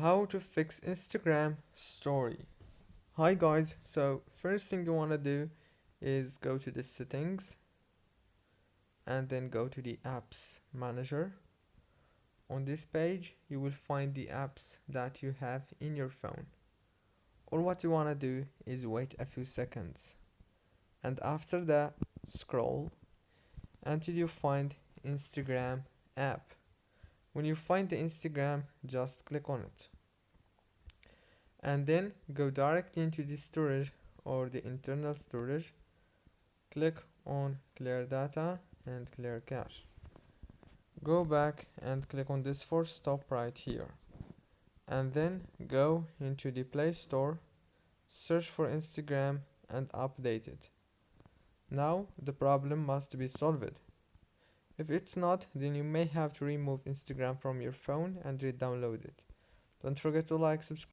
How to fix Instagram story. Hi guys, so first thing you want to do is go to the settings and then go to the apps manager. On this page you will find the apps that you have in your phone. Or what you want to do is wait a few seconds, and after that scroll until you find Instagram app. When you find the Instagram, just click on it and then go directly into the storage or the internal storage. Click on clear data and clear cache. Go back and click on this force stop right here, and then go into the Play Store, search for Instagram and update it. Now the problem must be solved. If it's not, then you may have to remove Instagram from your phone and re-download it. Don't forget to like, subscribe